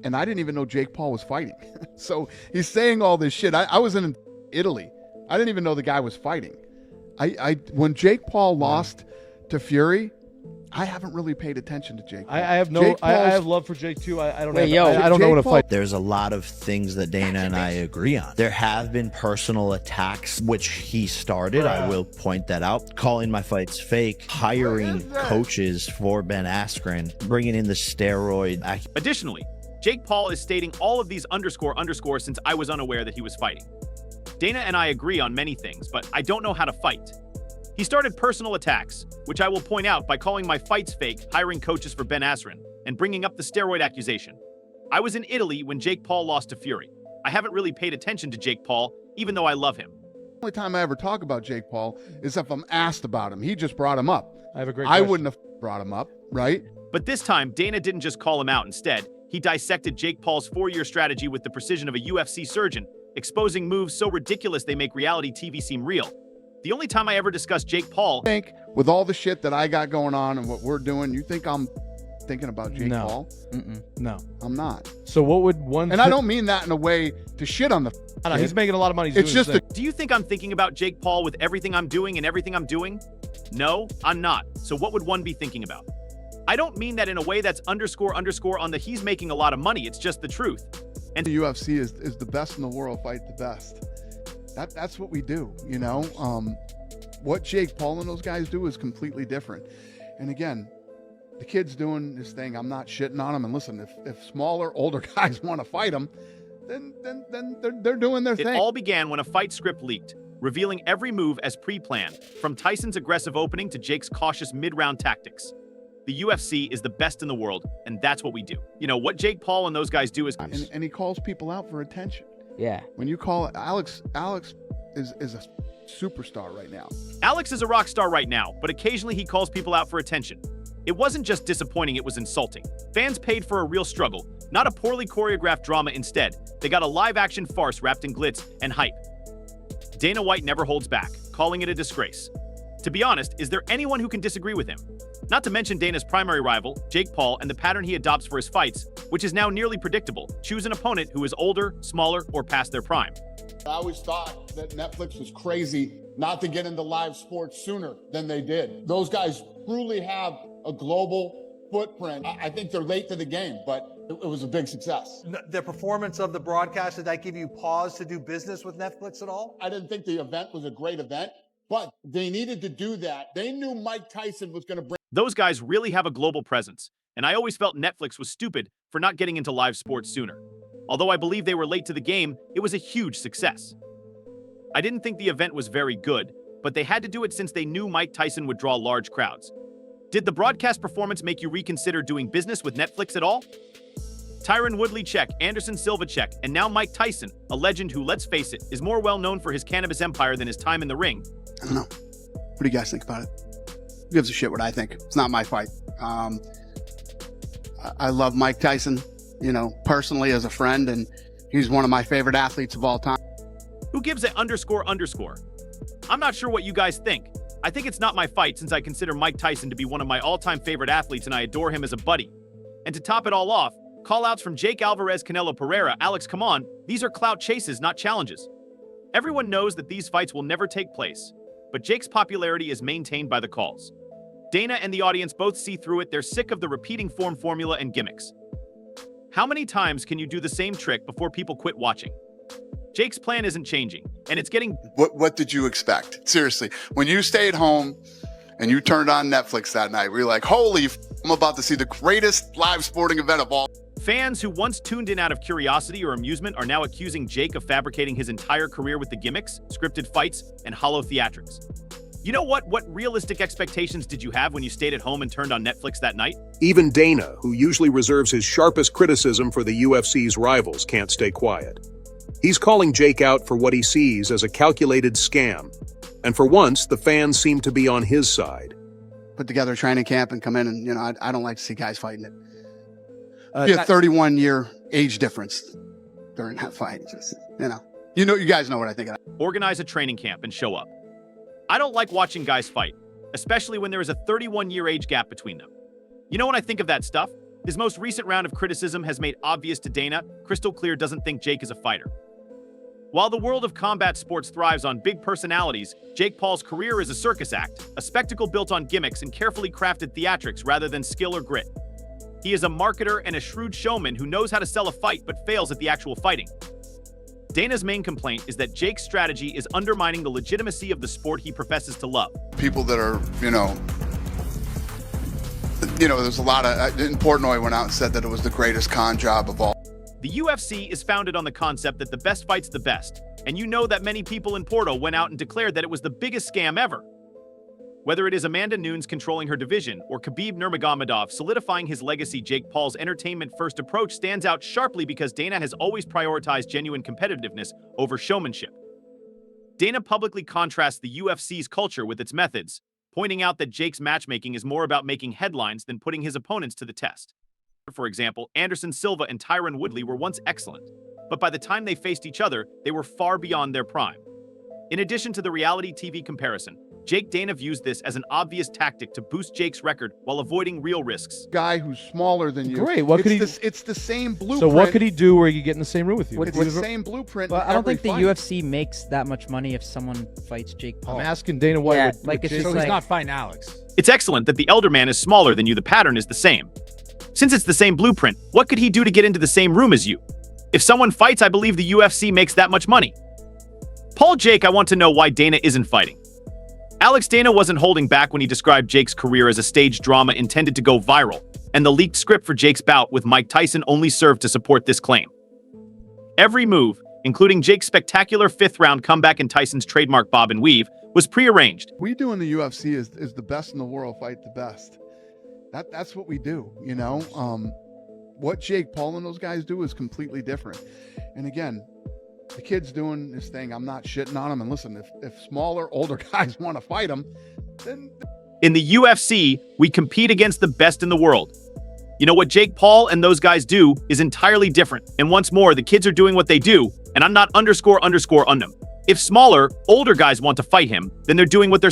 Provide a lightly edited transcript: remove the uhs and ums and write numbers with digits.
and I didn't even know Jake Paul was fighting. So he's saying all this shit. I was in Italy. I didn't even know the guy was fighting. When Jake Paul lost to Fury, I haven't really paid attention to Jake Paul. I have love for Jake too. I don't know what to fight. There's a lot of things that Dana and I agree on. There have been personal attacks, which he started. I will point that out. Calling my fights fake, hiring coaches for Ben Askren, bringing in the steroid. Additionally, Jake Paul is stating all of these _ since I was unaware that he was fighting. Dana and I agree on many things, but I don't know how to fight. He started personal attacks, which I will point out by calling my fights fake, hiring coaches for Ben Askren, and bringing up the steroid accusation. I was in Italy when Jake Paul lost to Fury. I haven't really paid attention to Jake Paul, even though I love him. The only time I ever talk about Jake Paul is if I'm asked about him. He just brought him up. I have a great I question. wouldn't have brought him up, right? But this time, Dana didn't just call him out. Instead, he dissected Jake Paul's 4-year strategy with the precision of a UFC surgeon, exposing moves so ridiculous they make reality TV seem real. The only time I ever discussed Jake Paul... I think with all the shit that I got going on and what we're doing, you think I'm thinking about Jake Paul? No. I'm not. So what would one... And I don't mean that in a way to shit on the... I know, he's making a lot of money. It's just Do you think I'm thinking about Jake Paul with everything I'm doing and everything I'm doing? No, I'm not. So what would one be thinking about? I don't mean that in a way that's _ on the he's making a lot of money. It's just the truth. And the UFC is the best in the world fight the best. That's what we do, you know? What Jake Paul and those guys do is completely different. And again, the kid's doing his thing. I'm not shitting on him. And listen, if smaller, older guys want to fight him, then they're doing their thing. It all began when a fight script leaked, revealing every move as pre-planned, from Tyson's aggressive opening to Jake's cautious mid-round tactics. The UFC is the best in the world, and that's what we do. You know, what Jake Paul and those guys do is... And he calls people out for attention. Yeah. When you call Alex is a superstar right now. Alex is a rock star right now, but occasionally he calls people out for attention. It wasn't just disappointing, it was insulting. Fans paid for a real struggle, not a poorly choreographed drama. Instead, they got a live-action farce wrapped in glitz and hype. Dana White never holds back, calling it a disgrace. To be honest, is there anyone who can disagree with him? Not to mention Dana's primary rival, Jake Paul, and the pattern he adopts for his fights, which is now nearly predictable. Choose an opponent who is older, smaller, or past their prime. I always thought that Netflix was crazy not to get into live sports sooner than they did. Those guys truly have a global footprint. I think they're late to the game, but it was a big success. The performance of the broadcast, did that give you pause to do business with Netflix at all? I didn't think the event was a great event, but they needed to do that. They knew Mike Tyson was going to bring... Those guys really have a global presence, and I always felt Netflix was stupid for not getting into live sports sooner. Although I believe they were late to the game, it was a huge success. I didn't think the event was very good, but they had to do it since they knew Mike Tyson would draw large crowds. Did the broadcast performance make you reconsider doing business with Netflix at all? Tyron Woodley check, Anderson Silva check, and now Mike Tyson, a legend who, let's face it, is more well known for his cannabis empire than his time in the ring. I don't know. What do you guys think about it? Who gives a shit what I think? It's not my fight. I love Mike Tyson, you know, personally as a friend, and he's one of my favorite athletes of all time. Who gives it _? I'm not sure what you guys think. I think it's not my fight since I consider Mike Tyson to be one of my all-time favorite athletes and I adore him as a buddy. And to top it all off, call-outs from Jake Alvarez, Canelo Pereira, Alex, come on, these are clout chases, not challenges. Everyone knows that these fights will never take place, but Jake's popularity is maintained by the calls. Dana and the audience both see through it. They're sick of the repeating formula and gimmicks. How many times can you do the same trick before people quit watching? Jake's plan isn't changing, and it's getting... What did you expect? Seriously, when you stayed home and you turned on Netflix that night, we were like, holy f***, I'm about to see the greatest live sporting event of all. Fans who once tuned in out of curiosity or amusement are now accusing Jake of fabricating his entire career with the gimmicks, scripted fights, and hollow theatrics. You know what? What realistic expectations did you have when you stayed at home and turned on Netflix that night? Even Dana, who usually reserves his sharpest criticism for the UFC's rivals, can't stay quiet. He's calling Jake out for what he sees as a calculated scam. And for once, the fans seem to be on his side. Put together a training camp and come in and, you know, I don't like to see guys fighting it. Be a 31-year age difference during that fight. Just, you guys know what I think of that. Organize a training camp and show up. I don't like watching guys fight, especially when there is a 31-year age gap between them. You know when I think of that stuff? His most recent round of criticism has made obvious to Dana, crystal clear doesn't think Jake is a fighter. While the world of combat sports thrives on big personalities, Jake Paul's career is a circus act, a spectacle built on gimmicks and carefully crafted theatrics rather than skill or grit. He is a marketer and a shrewd showman who knows how to sell a fight but fails at the actual fighting. Dana's main complaint is that Jake's strategy is undermining the legitimacy of the sport he professes to love. People that are, there's a lot of, in Portnoy went out and said that it was the greatest con job of all. The UFC is founded on the concept that the best fight's the best, and you know that many people in Porto went out and declared that it was the biggest scam ever. Whether it is Amanda Nunes controlling her division or Khabib Nurmagomedov solidifying his legacy, Jake Paul's entertainment-first approach stands out sharply because Dana has always prioritized genuine competitiveness over showmanship. Dana publicly contrasts the UFC's culture with its methods, pointing out that Jake's matchmaking is more about making headlines than putting his opponents to the test. For example, Anderson Silva and Tyron Woodley were once excellent, but by the time they faced each other, they were far beyond their prime. In addition to the reality TV comparison, Dana views this as an obvious tactic to boost Jake's record while avoiding real risks. Guy who's smaller than you. Great. What could he? It's the same blueprint. So what could he do where he could get in the same room with you? It's the same blueprint. Well, I don't think the fight. UFC makes that much money if someone fights Jake Paul. I'm asking Dana White. Yeah, with it's Jake. just So he's not fighting Alex. It's excellent that the elder man is smaller than you. The pattern is the same. Since it's the same blueprint, what could he do to get into the same room as you? If someone fights, I believe the UFC makes that much money. Jake, I want to know why Dana isn't fighting. Dana wasn't holding back when he described Jake's career as a stage drama intended to go viral, and the leaked script for Jake's bout with Mike Tyson only served to support this claim. Every move, including Jake's spectacular fifth-round comeback and Tyson's trademark bob and weave, was prearranged. We do in the UFC is the best in the world fight the best. That's what we do, What Jake Paul and those guys do is completely different. And again, the kid's doing his thing. I'm not shitting on him. And listen, if smaller, older guys want to fight him, then... In the UFC, we compete against the best in the world. You know what Jake Paul and those guys do is entirely different. And once more, the kids are doing what they do, and I'm not __on them. If smaller, older guys want to fight him, then they're doing what they're